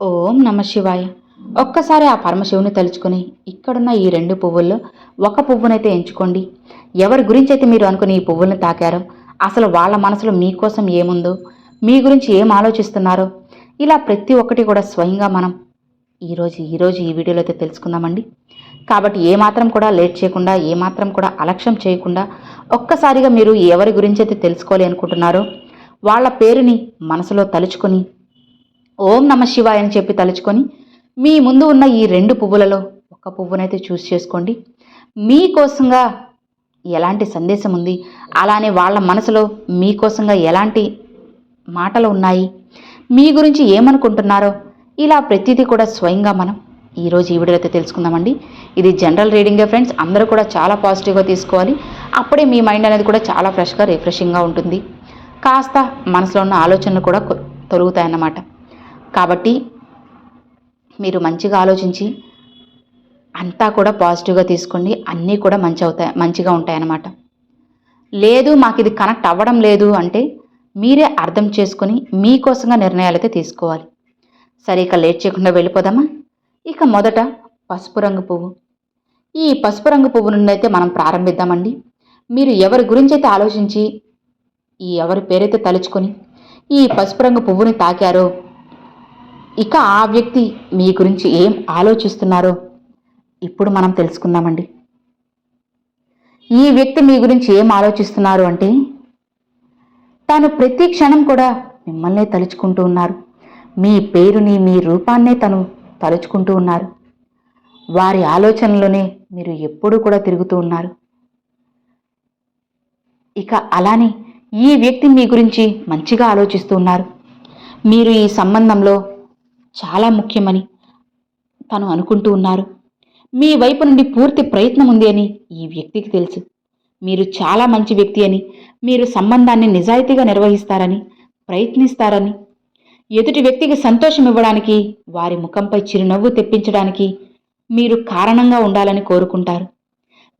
ఓం నమ శివాయ. ఒక్కసారి ఆ పరమశివుని తలుచుకొని ఇక్కడున్న ఈ రెండు పువ్వుల్లో ఒక పువ్వునైతే ఎంచుకోండి. ఎవరి గురించి అయితే మీరు అనుకుని ఈ పువ్వుల్ని తాకారో, అసలు వాళ్ళ మనసులో మీకోసం ఏముందో, మీ గురించి ఏం ఆలోచిస్తున్నారో, ఇలా ప్రతి ఒక్కటి కూడా స్వయంగా మనం ఈరోజు ఈ వీడియోలో అయితే తెలుసుకుందామండి. కాబట్టి ఏమాత్రం కూడా లేట్ చేయకుండా, ఏమాత్రం కూడా అలక్ష్యం చేయకుండా, ఒక్కసారిగా మీరు ఎవరి గురించి అయితే తెలుసుకోవాలి అనుకుంటున్నారో వాళ్ళ పేరుని మనసులో తలుచుకొని ఓం నమ శివాయ అని చెప్పి తలుచుకొని మీ ముందు ఉన్న ఈ రెండు పువ్వులలో ఒక పువ్వునైతే చూస్ చేసుకోండి. మీకోసంగా ఎలాంటి సందేశం ఉంది, అలానే వాళ్ళ మనసులో మీకోసంగా ఎలాంటి మాటలు ఉన్నాయి, మీ గురించి ఏమనుకుంటున్నారో, ఇలా ప్రతిదీ కూడా స్వయంగా మనం ఈరోజు ఈ వీడియోలో అయితే తెలుసుకుందామండి. ఇది జనరల్ రీడింగే ఫ్రెండ్స్, అందరూ కూడా చాలా పాజిటివ్గా తీసుకోవాలి. అప్పుడే మీ మైండ్ అనేది కూడా చాలా ఫ్రెష్గా రిఫ్రెషింగ్గా ఉంటుంది. కాస్త మనసులో ఉన్న ఆలోచనలు కూడా తొలుగుతాయన్నమాట. కాబట్టి మీరు మంచిగా ఆలోచించి అంతా కూడా పాజిటివ్గా తీసుకోండి. అన్నీ కూడా మంచిగా ఉంటాయన్నమాట. లేదు మాకు ఇది కనెక్ట్ అవ్వడం లేదు అంటే మీరే అర్థం చేసుకొని మీకోసంగా నిర్ణయాలు అయితే తీసుకోవాలి. సరే, ఇక లేట్ చేయకుండా వెళ్ళిపోదామా. ఇక మొదట పసుపు రంగు పువ్వు. ఈ పసుపు రంగు పువ్వు నుండి అయితే మనం ప్రారంభిద్దామండి. మీరు ఎవరి గురించి అయితే ఆలోచించి ఎవరి పేరైతే తలుచుకొని ఈ పసుపు రంగు పువ్వుని తాకారో, ఇక ఆ వ్యక్తి మీ గురించి ఏం ఆలోచిస్తున్నారో ఇప్పుడు మనం తెలుసుకుందామండి. ఈ వ్యక్తి మీ గురించి ఏం ఆలోచిస్తున్నారు అంటే, తాను ప్రతి క్షణం కూడా మిమ్మల్నే తలుచుకుంటూ ఉన్నారు. మీ పేరుని, మీ రూపాన్నే తను తలుచుకుంటూ ఉన్నారు. వారి ఆలోచనలోనే మీరు ఎప్పుడూ కూడా తిరుగుతూ ఉన్నారు. ఇక అలానే ఈ వ్యక్తి మీ గురించి మంచిగా ఆలోచిస్తూ ఉన్నారు. మీరు ఈ సంబంధంలో చాలా ముఖ్యమని తను అనుకుంటూ ఉన్నారు. మీ వైపు నుండి పూర్తి ప్రయత్నం ఉంది అని ఈ వ్యక్తికి తెలుసు. మీరు చాలా మంచి వ్యక్తి అని, మీరు సంబంధాన్ని నిజాయితీగా నిర్వహిస్తారని, ప్రయత్నిస్తారని, ఎదుటి వ్యక్తికి సంతోషం ఇవ్వడానికి, వారి ముఖంపై చిరునవ్వు తెప్పించడానికి మీరు కారణంగా ఉండాలని కోరుకుంటారు.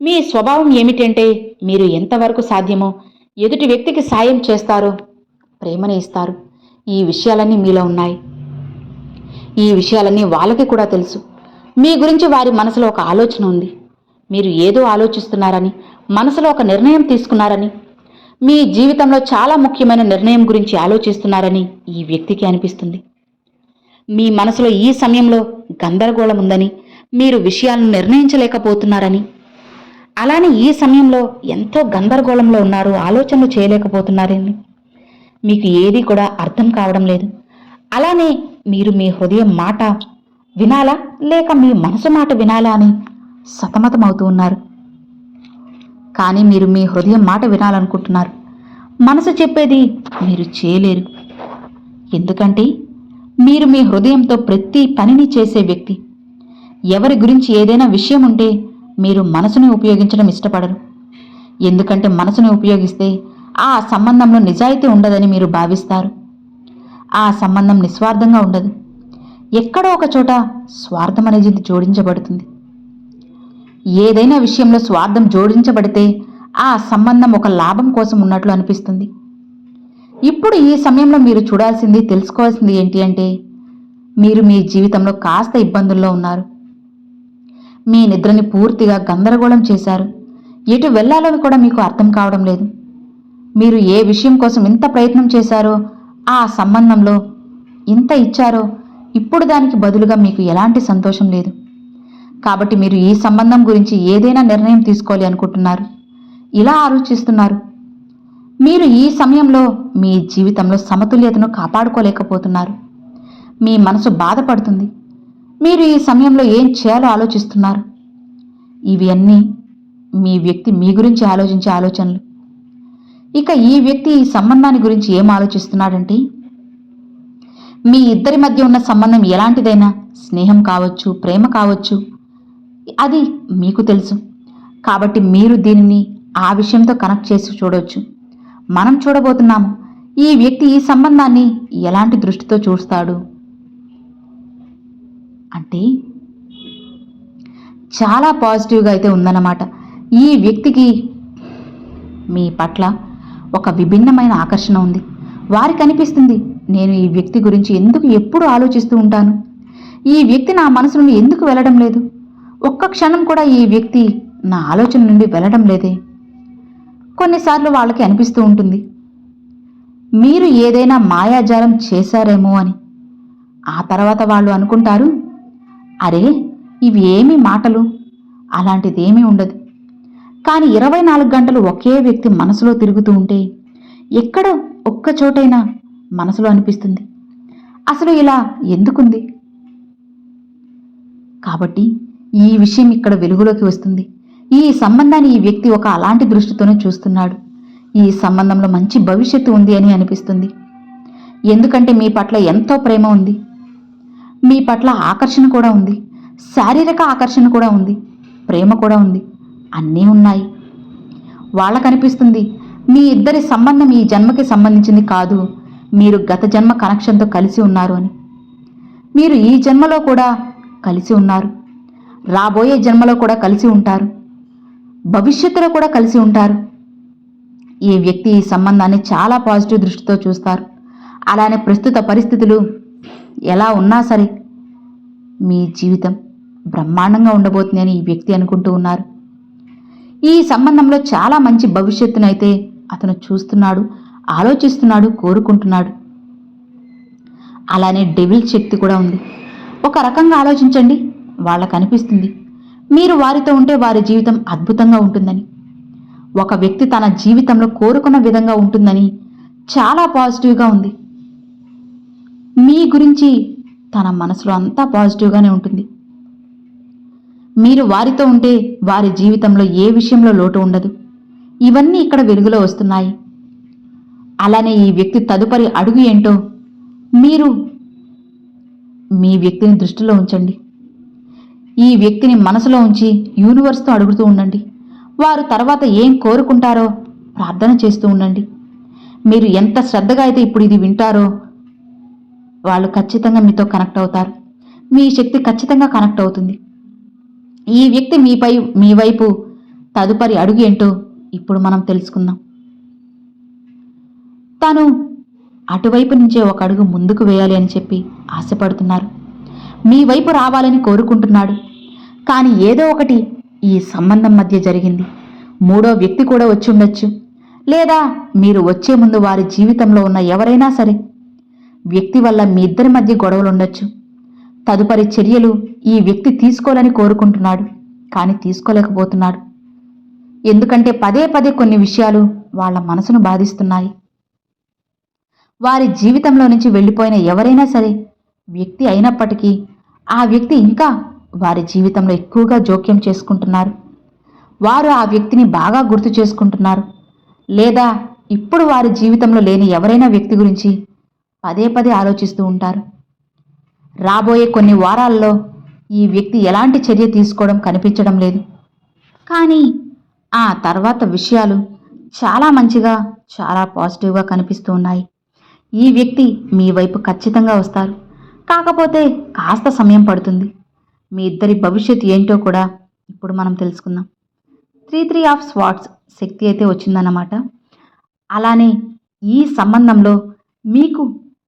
మీ స్వభావం ఏమిటంటే, మీరు ఎంతవరకు సాధ్యమో ఎదుటి వ్యక్తికి సాయం చేస్తారో, ప్రేమని ఇస్తారు. ఈ విషయాలన్నీ మీలో ఉన్నాయి. ఈ విషయాలన్నీ వాళ్ళకి కూడా తెలుసు. మీ గురించి వారి మనసులో ఒక ఆలోచన ఉంది. మీరు ఏదో ఆలోచిస్తున్నారని, మనసులో ఒక నిర్ణయం తీసుకున్నారని, మీ జీవితంలో చాలా ముఖ్యమైన నిర్ణయం గురించి ఆలోచిస్తున్నారని ఈ వ్యక్తికి అనిపిస్తుంది. మీ మనసులో ఈ సమయంలో గందరగోళం ఉందని, మీరు విషయాలను నిర్ణయించలేకపోతున్నారని, అలానే ఈ సమయంలో ఎంతో గందరగోళంలో ఉన్నారు, ఆలోచనలు చేయలేకపోతున్నారని, మీకు ఏది కూడా అర్థం కావడం లేదు. అలానే మీరు మీ హృదయం మాట వినాలా లేక మీ మనసు మాట వినాలా అని సతమతమవుతూ ఉన్నారు. కానీ మీరు మీ హృదయం మాట వినాలనుకుంటున్నారు. మనసు చెప్పేది మీరు చేయలేరు. ఎందుకంటే మీరు మీ హృదయంతో ప్రతి పనిని చేసే వ్యక్తి. ఎవరి గురించి ఏదైనా విషయం ఉంటే మీరు మనసుని ఉపయోగించడం ఇష్టపడరు. ఎందుకంటే మనసుని ఉపయోగిస్తే ఆ సంబంధంలో నిజాయితీ ఉండదని మీరు భావిస్తారు. ఆ సంబంధం నిస్వార్థంగా ఉండదు. ఎక్కడో ఒక చోట స్వార్థం అనేది జోడించబడుతుంది. ఏదైనా విషయంలో స్వార్థం జోడించబడితే ఆ సంబంధం ఒక లాభం కోసం ఉన్నట్లు అనిపిస్తుంది. ఇప్పుడు ఈ సమయంలో మీరు చూడాల్సింది, తెలుసుకోవాల్సింది ఏంటి అంటే, మీరు మీ జీవితంలో కాస్త ఇబ్బందుల్లో ఉన్నారు. మీ నిద్రని పూర్తిగా గందరగోళం చేశారు. ఎటు వెళ్ళాలని కూడా మీకు అర్థం కావడం లేదు. మీరు ఏ విషయం కోసం ఇంత ప్రయత్నం చేశారో, ఆ సంబంధంలో ఇంత ఇచ్చారో, ఇప్పుడు దానికి బదులుగా మీకు ఎలాంటి సంతోషం లేదు. కాబట్టి మీరు ఈ సంబంధం గురించి ఏదైనా నిర్ణయం తీసుకోవాలి అనుకుంటున్నారు. ఇలా ఆలోచిస్తున్నారు. మీరు ఈ సమయంలో మీ జీవితంలో సమతుల్యతను కాపాడుకోలేకపోతున్నారు. మీ మనసు బాధపడుతుంది. మీరు ఈ సమయంలో ఏం చేయాలో ఆలోచిస్తున్నారు. ఇవి అన్నీ మీ వ్యక్తి మీ గురించి ఆలోచించే ఆలోచనలు. ఇక ఈ వ్యక్తి ఈ సంబంధాన్ని గురించి ఏం ఆలోచిస్తున్నాడంటే, మీ ఇద్దరి మధ్య ఉన్న సంబంధం ఎలాంటిదైనా, స్నేహం కావచ్చు, ప్రేమ కావచ్చు, అది మీకు తెలుసు. కాబట్టి మీరు దీనిని ఆ విషయంతో కనెక్ట్ చేసి చూడవచ్చు. మనం చూడబోతున్నాము ఈ వ్యక్తి ఈ సంబంధాన్ని ఎలాంటి దృష్టితో చూస్తాడు అంటే, చాలా పాజిటివ్గా అయితే ఉందన్నమాట. ఈ వ్యక్తికి మీ పట్ల ఒక విభిన్నమైన ఆకర్షణ ఉంది. వారికి అనిపిస్తుంది నేను ఈ వ్యక్తి గురించి ఎందుకు ఎప్పుడూ ఆలోచిస్తూ ఉంటాను? ఈ వ్యక్తి నా మనసు నుండి ఎందుకు వెళ్ళడం లేదు? ఒక్క క్షణం కూడా ఈ వ్యక్తి నా ఆలోచన నుండి వెళ్ళడం లేదే. కొన్నిసార్లు వాళ్ళకి అనిపిస్తూ ఉంటుంది, మీరు ఏదైనా మాయాజాలం చేశారేమో అని. ఆ తర్వాత వాళ్ళు అనుకుంటారు, అరే ఇవి ఏమీ మాటలు, అలాంటిదేమీ ఉండదు. కానీ 24 గంటలు ఒకే వ్యక్తి మనసులో తిరుగుతూ ఉంటే ఎక్కడో ఒక్క చోటైనా మనసులో అనిపిస్తుంది, అసలు ఇలా ఎందుకుంది? కాబట్టి ఈ విషయం ఇక్కడ వెలుగులోకి వస్తుంది. ఈ సంబంధాన్ని ఈ వ్యక్తి ఒక అలాంటి దృష్టితోనే చూస్తున్నాడు. ఈ సంబంధంలో మంచి భవిష్యత్తు ఉంది అని అనిపిస్తుంది. ఎందుకంటే మీ పట్ల ఎంతో ప్రేమ ఉంది, మీ పట్ల ఆకర్షణ కూడా ఉంది, శారీరక ఆకర్షణ కూడా ఉంది, ప్రేమ కూడా ఉంది, అన్నీ ఉన్నాయి. వాళ్ళకనిపిస్తుంది మీ ఇద్దరి సంబంధం ఈ జన్మకి సంబంధించింది కాదు, మీరు గత జన్మ కనెక్షన్తో కలిసి ఉన్నారు అని. మీరు ఈ జన్మలో కూడా కలిసి ఉన్నారు, రాబోయే జన్మలో కూడా కలిసి ఉంటారు, భవిష్యత్తులో కూడా కలిసి ఉంటారు. ఈ వ్యక్తి ఈ సంబంధాన్ని చాలా పాజిటివ్ దృష్టితో చూస్తారు. అలానే ప్రస్తుత పరిస్థితులు ఎలా ఉన్నా సరే మీ జీవితం బ్రహ్మాండంగా ఉండబోతుంది అని ఈ వ్యక్తి అనుకుంటూ ఉన్నారు. ఈ సంబంధంలో చాలా మంచి భవిష్యత్తునైతే అతను చూస్తున్నాడు, ఆలోచిస్తున్నాడు, కోరుకుంటున్నాడు. అలానే డెవిల్ శక్తి కూడా ఉంది. ఒక రకంగా ఆలోచించండి, వాళ్ళకు అనిపిస్తుంది మీరు వారితో ఉంటే వారి జీవితం అద్భుతంగా ఉంటుందని. ఒక వ్యక్తి తన జీవితంలో కోరుకున్న విధంగా ఉంటుందని చాలా పాజిటివ్గా ఉంది. మీ గురించి తన మనసులో అంతా పాజిటివ్గానే ఉంటుంది. మీరు వారితో ఉంటే వారి జీవితంలో ఏ విషయంలో లోటు ఉండదు. ఇవన్నీ ఇక్కడ వెలుగులో వస్తున్నాయి. అలానే ఈ వ్యక్తి తదుపరి అడుగు ఏంటో మీరు మీ వ్యక్తిని దృష్టిలో ఉంచండి. ఈ వ్యక్తిని మనసులో ఉంచి యూనివర్స్తో అడుగుతూ ఉండండి. వారు తర్వాత ఏం కోరుకుంటారో ప్రార్థన చేస్తూ ఉండండి. మీరు ఎంత శ్రద్ధగా అయితే ఇప్పుడు ఇది వింటారో వాళ్ళు ఖచ్చితంగా మీతో కనెక్ట్ అవుతారు. మీ శక్తి ఖచ్చితంగా కనెక్ట్ అవుతుంది. ఈ వ్యక్తి మీ వైపు తదుపరి అడుగు ఏంటో ఇప్పుడు మనం తెలుసుకుందాం. తను అటువైపు నుంచే ఒక అడుగు ముందుకు వేయాలి అని చెప్పి ఆశపడుతున్నారు. మీ వైపు రావాలని కోరుకుంటున్నాడు. కానీ ఏదో ఒకటి ఈ సంబంధం మధ్య జరిగింది. మూడో వ్యక్తి కూడా వచ్చి ఉండొచ్చు, లేదా మీరు వచ్చే ముందు వారి జీవితంలో ఉన్న ఎవరైనా సరే వ్యక్తి వల్ల మీ ఇద్దరి మధ్య గొడవలు ఉండొచ్చు. తదుపరి చర్యలు ఈ వ్యక్తి తీసుకోవాలని కోరుకుంటున్నాడు, కానీ తీసుకోలేకపోతున్నాడు. ఎందుకంటే పదే పదే కొన్ని విషయాలు వాళ్ళ మనసును బాధిస్తున్నాయి. వారి జీవితంలో నుంచి వెళ్ళిపోయిన ఎవరైనా సరే వ్యక్తి అయినప్పటికీ ఆ వ్యక్తి ఇంకా వారి జీవితంలో ఎక్కువగా జోక్యం చేసుకుంటున్నారు. వారు ఆ వ్యక్తిని బాగా గుర్తు చేసుకుంటున్నారు, లేదా ఇప్పుడు వారి జీవితంలో లేని ఎవరైనా వ్యక్తి గురించి పదే పదే ఆలోచిస్తూ ఉంటారు. రాబోయే కొన్ని వారాల్లో ఈ వ్యక్తి ఎలాంటి చర్య తీసుకోవడం కనిపించడం లేదు. కానీ ఆ తర్వాత విషయాలు చాలా మంచిగా, చాలా పాజిటివ్గా కనిపిస్తూ ఉన్నాయి. ఈ వ్యక్తి మీ వైపు ఖచ్చితంగా వస్తారు. కాకపోతే కాస్త సమయం పడుతుంది. మీ ఇద్దరి భవిష్యత్తు ఏంటో కూడా ఇప్పుడు మనం తెలుసుకుందాం. 3 ఆఫ్ స్వార్డ్స్ శక్తి అయితే వచ్చిందన్నమాట. అలానే ఈ సంబంధంలో మీకు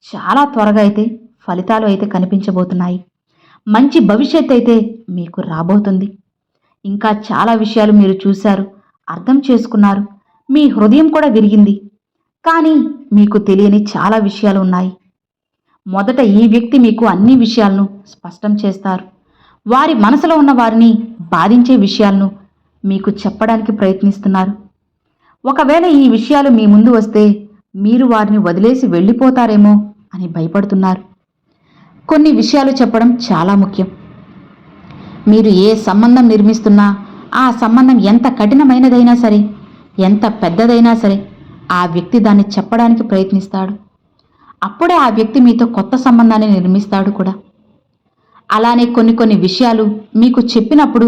చాలా త్వరగా అయితే ఫలితాలు అయితే కనిపించబోతున్నాయి. మంచి భవిష్యత్తు అయితే మీకు రాబోతుంది. ఇంకా చాలా విషయాలు మీరు చూశారు, అర్థం చేసుకున్నారు, మీ హృదయం కూడా విరిగింది. కానీ మీకు తెలియని చాలా విషయాలు ఉన్నాయి. మొదట ఈ వ్యక్తి మీకు అన్ని విషయాలను స్పష్టం చేస్తారు. వారి మనసులో ఉన్న వారిని బాధించే విషయాలను మీకు చెప్పడానికి ప్రయత్నిస్తున్నారు. ఒకవేళ ఈ విషయాలు మీ ముందు వస్తే మీరు వారిని వదిలేసి వెళ్ళిపోతారేమో అని భయపడుతున్నారు. కొన్ని విషయాలు చెప్పడం చాలా ముఖ్యం. మీరు ఏ సంబంధం నిర్మిస్తున్నా ఆ సంబంధం ఎంత కఠినమైనదైనా సరే, ఎంత పెద్దదైనా సరే ఆ వ్యక్తి దాన్ని చెప్పడానికి ప్రయత్నిస్తాడు. అప్పుడే ఆ వ్యక్తి మీతో కొత్త సంబంధాన్ని నిర్మిస్తాడు కూడా. అలానే కొన్ని విషయాలు మీకు చెప్పినప్పుడు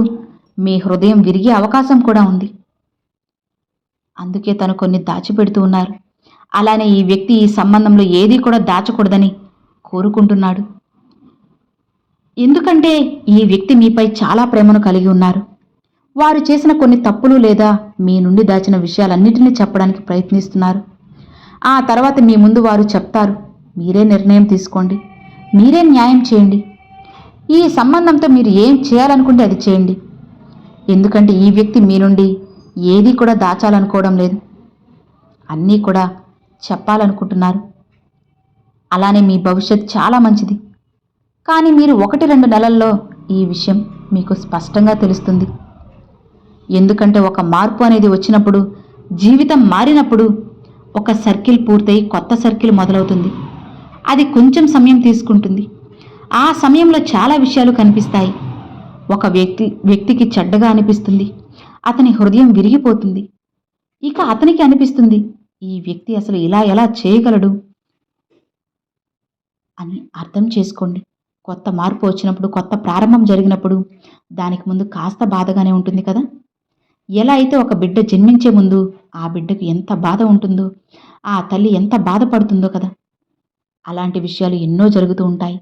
మీ హృదయం విరిగే అవకాశం కూడా ఉంది. అందుకే తను కొన్ని దాచిపెడుతూ ఉన్నారు. అలానే ఈ వ్యక్తి ఈ సంబంధంలో ఏదీ కూడా దాచకూడదని కోరుకుంటున్నాడు. ఎందుకంటే ఈ వ్యక్తి మీపై చాలా ప్రేమను కలిగి ఉన్నారు. వారు చేసిన కొన్ని తప్పులు లేదా మీ నుండి దాచిన విషయాలన్నిటినీ చెప్పడానికి ప్రయత్నిస్తున్నారు. ఆ తర్వాత మీ ముందు వారు చెప్తారు, మీరే నిర్ణయం తీసుకోండి, మీరే న్యాయం చేయండి. ఈ సంబంధంతో మీరు ఏం చేయాలనుకుంటే అది చేయండి. ఎందుకంటే ఈ వ్యక్తి మీ నుండి ఏదీ కూడా దాచాలనుకోవడం లేదు, అన్నీ కూడా చెప్పాలనుకుంటున్నారు. అలానే మీ భవిష్యత్ చాలా మంచిది. కానీ మీరు 1-2 నెలల్లో ఈ విషయం మీకు స్పష్టంగా తెలుస్తుంది. ఎందుకంటే ఒక మార్పు అనేది వచ్చినప్పుడు, జీవితం మారినప్పుడు ఒక సర్కిల్ పూర్తయి కొత్త సర్కిల్ మొదలవుతుంది. అది కొంచెం సమయం తీసుకుంటుంది. ఆ సమయంలో చాలా విషయాలు కనిపిస్తాయి. ఒక వ్యక్తికి చెడ్డగా అనిపిస్తుంది, అతని హృదయం విరిగిపోతుంది. ఇక అతనికి అనిపిస్తుంది, ఈ వ్యక్తి అసలు ఇలా ఎలా చేయగలడు అని. అర్థం చేసుకోండి. కొత్త మార్పు వచ్చినప్పుడు, కొత్త ప్రారంభం జరిగినప్పుడు దానికి ముందు కాస్త బాధగానే ఉంటుంది కదా. ఎలా అయితే ఒక బిడ్డ జన్మించే ముందు ఆ బిడ్డకు ఎంత బాధ ఉంటుందో, ఆ తల్లి ఎంత బాధపడుతుందో కదా, అలాంటి విషయాలు ఎన్నో జరుగుతూ ఉంటాయి.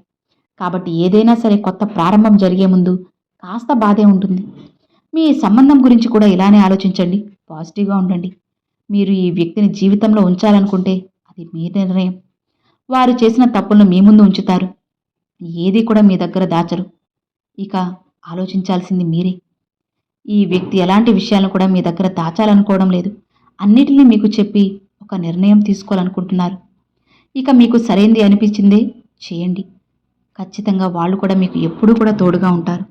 కాబట్టి ఏదైనా సరే కొత్త ప్రారంభం జరిగే ముందు కాస్త బాధే ఉంటుంది. మీ సంబంధం గురించి కూడా ఇలానే ఆలోచించండి, పాజిటివ్గా ఉండండి. మీరు ఈ వ్యక్తిని జీవితంలో ఉంచాలనుకుంటే అది మీ నిర్ణయం. వారు చేసిన తప్పులను మీ ముందు ఉంచుతారు, ఏది కూడా మీ దగ్గర దాచరు. ఇక ఆలోచించాల్సింది మీరే. ఈ వ్యక్తి ఎలాంటి విషయాలను కూడా మీ దగ్గర దాచాలనుకోవడం లేదు, అన్నిటినీ మీకు చెప్పి ఒక నిర్ణయం తీసుకోవాలనుకుంటున్నారు. ఇక మీకు సరైంది అనిపించిందే చేయండి. ఖచ్చితంగా వాళ్ళు కూడా మీకు ఎప్పుడూ కూడా తోడుగా ఉంటారు.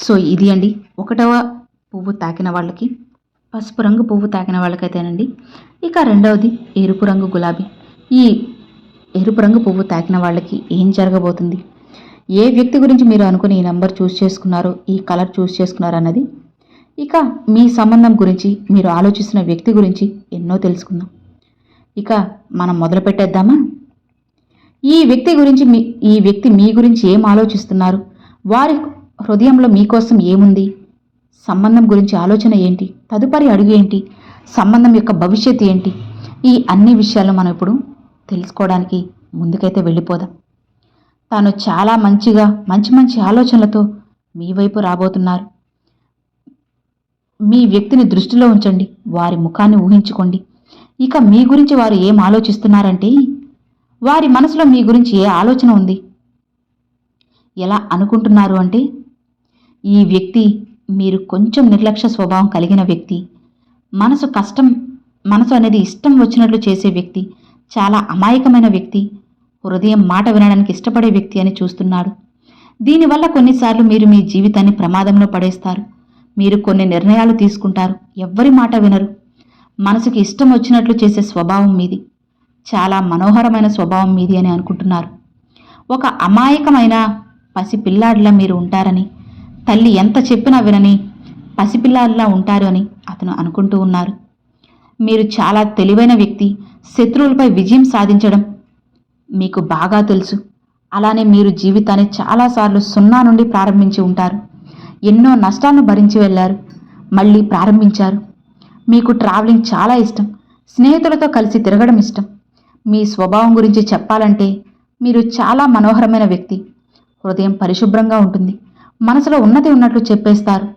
సో ఇది అండి 1వ పువ్వు తాకిన వాళ్ళకి, పసుపు రంగు పువ్వు తాకిన వాళ్ళకైతేనండి. ఇక 2వది ఎరుపు రంగు గులాబీ. ఈ ఎరుపు రంగు పువ్వు తాకిన వాళ్ళకి ఏం జరగబోతుంది, ఏ వ్యక్తి గురించి మీరు అనుకుని ఈ నెంబర్ చూస్ చేసుకున్నారు, ఈ కలర్ చూస్ చేసుకున్నారు అన్నది. ఇక మీ సంబంధం గురించి, మీరు ఆలోచిస్తున్న వ్యక్తి గురించి ఎన్నో తెలుసుకుందాం. ఇక మనం మొదలు పెట్టేద్దామా? ఈ వ్యక్తి మీ గురించి ఏం ఆలోచిస్తున్నారు, వారి హృదయంలో మీకోసం ఏముంది, సంబంధం గురించి ఆలోచన ఏంటి, తదుపరి అడుగు ఏంటి, సంబంధం యొక్క భవిష్యత్తు ఏంటి, ఈ అన్ని విషయాలు మనం ఇప్పుడు తెలుసుకోవడానికి ముందుకైతే వెళ్ళిపోదాం. తాను చాలా మంచిగా మంచి ఆలోచనలతో మీ వైపు రాబోతున్నారు. మీ వ్యక్తిని దృష్టిలో ఉంచండి, వారి ముఖాన్ని ఊహించుకోండి. ఇక మీ గురించి వారు ఏం ఆలోచిస్తున్నారంటే, వారి మనసులో మీ గురించి ఏ ఆలోచన ఉంది, ఎలా అనుకుంటున్నారు అంటే, ఈ వ్యక్తి మీరు కొంచెం నిర్లక్ష్య స్వభావం కలిగిన వ్యక్తి, మనసు అనేది ఇష్టం వచ్చినట్లు చేసే వ్యక్తి, చాలా అమాయకమైన వ్యక్తి, హృదయం మాట వినడానికి ఇష్టపడే వ్యక్తి అని చూస్తున్నాడు. దీనివల్ల కొన్నిసార్లు మీరు మీ జీవితాన్ని ప్రమాదంలో పడేస్తారు. మీరు కొన్ని నిర్ణయాలు తీసుకుంటారు, ఎవ్వరి మాట వినరు. మనసుకి ఇష్టం వచ్చినట్లు చేసే స్వభావం మీది, చాలా మనోహరమైన స్వభావం మీది అని అనుకుంటున్నారు. ఒక అమాయకమైన పసిపిల్లాడిలా మీరు ఉంటారని, తల్లి ఎంత చెప్పినా వినని పసిపిల్లాడిలా ఉంటారు అని అతను అనుకుంటూ ఉన్నారు. మీరు చాలా తెలివైన వ్యక్తి, శత్రువులపై విజయం సాధించడం మీకు బాగా తెలుసు. అలానే మీరు జీవితాన్ని చాలాసార్లు 0 నుండి ప్రారంభించి ఉంటారు. ఎన్నో నష్టాలను భరించి వెళ్ళారు, మళ్ళీ ప్రారంభించారు. మీకు ట్రావెలింగ్ చాలా ఇష్టం, స్నేహితులతో కలిసి తిరగడం ఇష్టం. మీ స్వభావం గురించి చెప్పాలంటే మీరు చాలా మనోహరమైన వ్యక్తి, హృదయం పరిశుభ్రంగా ఉంటుంది, మనసులో ఉన్నది ఉన్నట్లు చెప్పేస్తారు.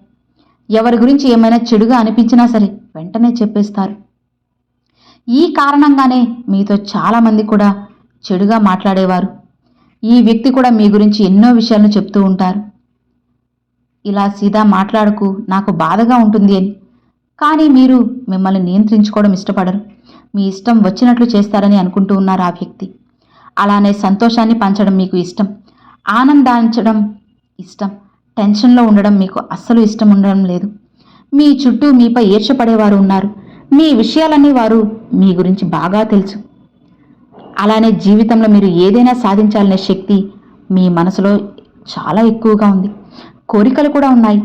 ఎవరి గురించి ఏమైనా చెడుగా అనిపించినా సరే వెంటనే చెప్పేస్తారు. ఈ కారణంగానే మీతో చాలామంది కూడా చెడుగా మాట్లాడేవారు. ఈ వ్యక్తి కూడా మీ గురించి ఎన్నో విషయాలను చెప్తూ ఉంటారు. ఇలా సీదా మాట్లాడకు, నాకు బాధగా ఉంటుంది అని. కానీ మీరు మిమ్మల్ని నియంత్రించుకోవడం ఇష్టపడరు, మీ ఇష్టం వచ్చినట్లు చేస్తారని అనుకుంటూ ఉన్నారు ఆ వ్యక్తి. అలానే సంతోషాన్ని పంచడం మీకు ఇష్టం, ఆనందించడం ఇష్టం, టెన్షన్లో ఉండడం మీకు అస్సలు ఇష్టం ఉండడం లేదు. మీ చుట్టూ మీపై ఈర్ష్యపడేవారు ఉన్నారు. మీ విషయాలన్నీ వారు మీ గురించి బాగా తెలుసు. అలానే జీవితంలో మీరు ఏదైనా సాధించాలనే శక్తి మీ మనసులో చాలా ఎక్కువగా ఉంది. కోరికలు కూడా ఉన్నాయి.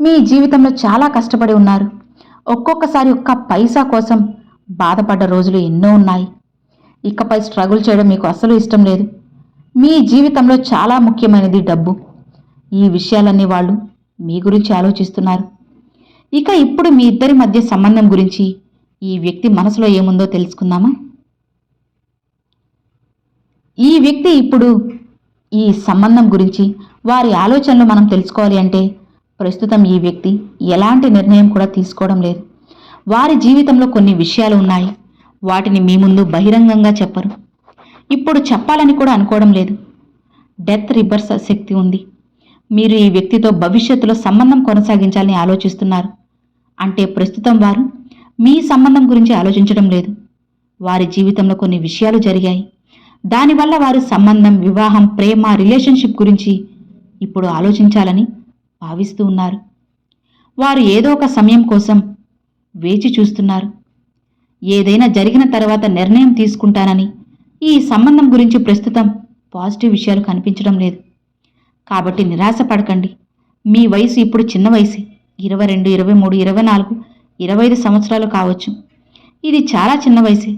మీ జీవితంలో చాలా కష్టపడి ఉన్నారు. ఒక్కొక్కసారి ఒక్క పైసా కోసం బాధపడ్డ రోజులు ఎన్నో ఉన్నాయి. ఇకపై స్ట్రగుల్ చేయడం మీకు అస్సలు ఇష్టం లేదు. మీ జీవితంలో చాలా ముఖ్యమైనది డబ్బు. ఈ విషయాలన్నీ వాళ్ళు మీ గురించి ఆలోచిస్తున్నారు. ఇక ఇప్పుడు మీ ఇద్దరి మధ్య సంబంధం గురించి, ఈ వ్యక్తి మనసులో ఏముందో తెలుసుకుందామా? ఈ వ్యక్తి ఇప్పుడు ఈ సంబంధం గురించి వారి ఆలోచనలు మనం తెలుసుకోవాలి అంటే, ప్రస్తుతం ఈ వ్యక్తి ఎలాంటి నిర్ణయం కూడా తీసుకోవడం లేదు. వారి జీవితంలో కొన్ని విషయాలు ఉన్నాయి, వాటిని మీ ముందు బహిరంగంగా చెప్పరు. ఇప్పుడు చెప్పాలని కూడా అనుకోవడం లేదు. డెత్ రివర్స్ శక్తి ఉంది. మీరు ఈ వ్యక్తితో భవిష్యత్తులో సంబంధం కొనసాగించాలని ఆలోచిస్తున్నారు. అంటే ప్రస్తుతం వారు మీ సంబంధం గురించి ఆలోచించడం లేదు. వారి జీవితంలో కొన్ని విషయాలు జరిగాయి. దానివల్ల వారు సంబంధం, వివాహం, ప్రేమ, రిలేషన్షిప్ గురించి ఇప్పుడు ఆలోచించాలని భావిస్తూ ఉన్నారు. వారు ఏదో ఒక సమయం కోసం వేచి చూస్తున్నారు. ఏదైనా జరిగిన తర్వాత నిర్ణయం తీసుకుంటానని. ఈ సంబంధం గురించి ప్రస్తుతం పాజిటివ్ విషయాలు కనిపించడం లేదు. కాబట్టి నిరాశపడకండి. మీ వయసు ఇప్పుడు చిన్న వయసు, 22, 23, 24, 25 సంవత్సరాలు కావచ్చు. ఇది చాలా చిన్న వయసే.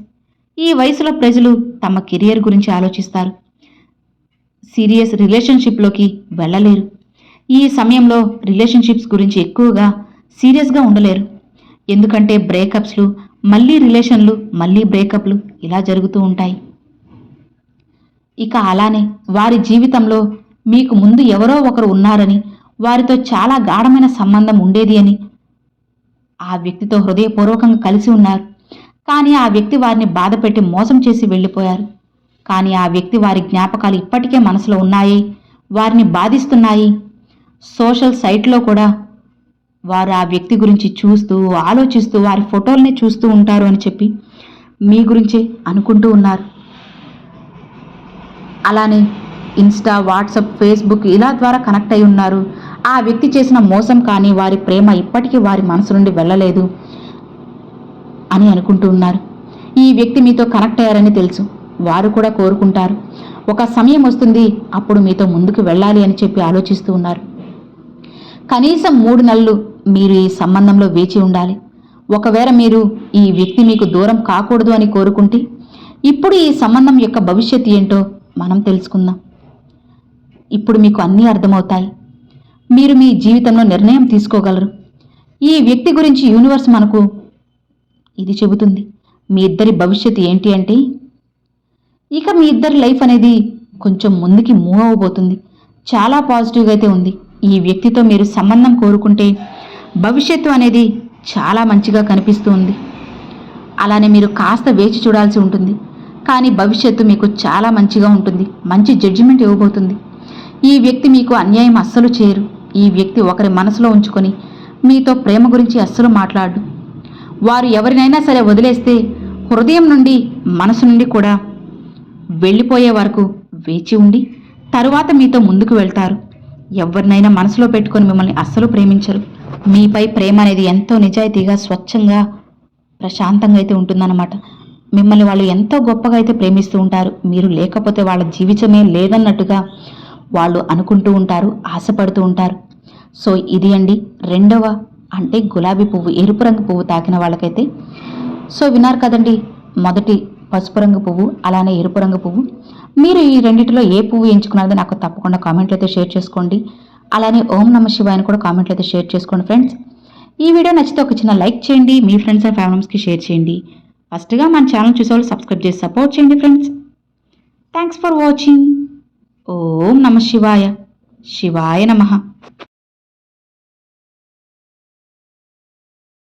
ఈ వయసులో ప్రజలు తమ కెరియర్ గురించి ఆలోచిస్తారు. సీరియస్ రిలేషన్షిప్లోకి వెళ్ళలేరు. ఈ సమయంలో రిలేషన్షిప్స్ గురించి ఎక్కువగా సీరియస్గా ఉండలేరు. ఎందుకంటే బ్రేకప్స్లు, మళ్ళీ రిలేషన్లు, మళ్ళీ బ్రేకప్లు ఇలా జరుగుతూ ఉంటాయి. ఇక అలానే వారి జీవితంలో మీకు ముందు ఎవరో ఒకరు ఉన్నారని, వారితో చాలా గాఢమైన సంబంధం ఉండేది అని, ఆ వ్యక్తితో హృదయపూర్వకంగా కలిసి ఉన్నారు. కానీ ఆ వ్యక్తి వారిని బాధపెట్టి మోసం చేసి వెళ్ళిపోయారు. కానీ ఆ వ్యక్తి వారి జ్ఞాపకాలు ఇప్పటికే మనసులో ఉన్నాయి, వారిని బాధిస్తున్నాయి. సోషల్ సైట్లో కూడా వారు ఆ వ్యక్తి గురించి చూస్తూ, ఆలోచిస్తూ, వారి ఫోటోల్ని చూస్తూ ఉంటారు అని చెప్పి మీ గురించే అనుకుంటూ ఉన్నారు. అలానే ఇన్స్టా, వాట్సాప్, ఫేస్బుక్ ఇలా ద్వారా కనెక్ట్ అయి ఉన్నారు. ఆ వ్యక్తి చేసిన మోసం కానీ వారి ప్రేమ ఇప్పటికీ వారి మనసు నుండి వెళ్ళలేదు అని అనుకుంటూ ఉన్నారు. ఈ వ్యక్తి మీతో కనెక్ట్ అయ్యారని తెలుసు. వారు కూడా కోరుకుంటారు. ఒక సమయం వస్తుంది, అప్పుడు మీతో ముందుకు వెళ్ళాలి అని చెప్పి ఆలోచిస్తూ ఉన్నారు. కనీసం 3 నెలలు మీరు ఈ సంబంధంలో వేచి ఉండాలి. ఒకవేళ మీరు ఈ వ్యక్తి మీకు దూరం కాకూడదు అని కోరుకుంటే, ఇప్పుడు ఈ సంబంధం యొక్క భవిష్యత్తు ఏంటో మనం తెలుసుకుందాం. ఇప్పుడు మీకు అన్నీ అర్థమవుతాయి. మీరు మీ జీవితంలో నిర్ణయం తీసుకోగలరు. ఈ వ్యక్తి గురించి యూనివర్స్ మనకు ఇది చెబుతుంది. మీ ఇద్దరి భవిష్యత్తు ఏంటి అంటే, ఇక మీ ఇద్దరి లైఫ్ అనేది కొంచెం ముందుకి మూవ్ అవ్వబోతుంది. చాలా పాజిటివ్గా అయితే ఉంది. ఈ వ్యక్తితో మీరు సంబంధం కోరుకుంటే భవిష్యత్తు అనేది చాలా మంచిగా కనిపిస్తూ ఉంది. అలానే మీరు కాస్త వేచి చూడాల్సి ఉంటుంది. కానీ భవిష్యత్తు మీకు చాలా మంచిగా ఉంటుంది. మంచి జడ్జిమెంట్ ఇవ్వబోతుంది. ఈ వ్యక్తి మీకు అన్యాయం అస్సలు చేయరు. ఈ వ్యక్తి ఒకరి మనసులో ఉంచుకొని మీతో ప్రేమ గురించి అస్సలు మాట్లాడు. వారు ఎవరినైనా సరే వదిలేస్తే హృదయం నుండి, మనసు నుండి కూడా వెళ్ళిపోయే వరకు వేచి ఉండి తరువాత మీతో ముందుకు వెళ్తారు. ఎవరినైనా మనసులో పెట్టుకొని మిమ్మల్ని అస్సలు ప్రేమించరు. మీపై ప్రేమ అనేది ఎంతో నిజాయితీగా, స్వచ్ఛంగా, ప్రశాంతంగా అయితే ఉంటుందన్నమాట. మిమ్మల్ని వాళ్ళు ఎంతో గొప్పగా అయితే ప్రేమిస్తూ ఉంటారు. మీరు లేకపోతే వాళ్ళ జీవితమే లేదన్నట్టుగా వాళ్ళు అనుకుంటూ ఉంటారు, ఆశపడుతూ ఉంటారు. సో ఇది అండి రెండవ, అంటే గులాబీ పువ్వు, ఎరుపు రంగు పువ్వు తాకిన వాళ్ళకైతే. సో విన్నారు కదండి, మొదటి పసుపు రంగు పువ్వు, అలానే ఎరుపు రంగు పువ్వు. మీరు ఈ రెండింటిలో ఏ పువ్వు ఎంచుకున్నారో నాకు తప్పకుండా కామెంట్లు అయితే షేర్ చేసుకోండి. అలానే ఓం నమః శివాయని కూడా కామెంట్లు అయితే షేర్ చేసుకోండి ఫ్రెండ్స్. ఈ వీడియో నచ్చితే ఒక చిన్న లైక్ చేయండి. మీ ఫ్రెండ్స్ అండ్ ఫ్యామిలీస్కి షేర్ చేయండి. ఫస్ట్గా మన ఛానల్ చూసేవాళ్ళు సబ్స్క్రైబ్ చేసి సపోర్ట్ చేయండి ఫ్రెండ్స్. Thanks for watching. ఓం నమః శివాయ. శివాయ నమః.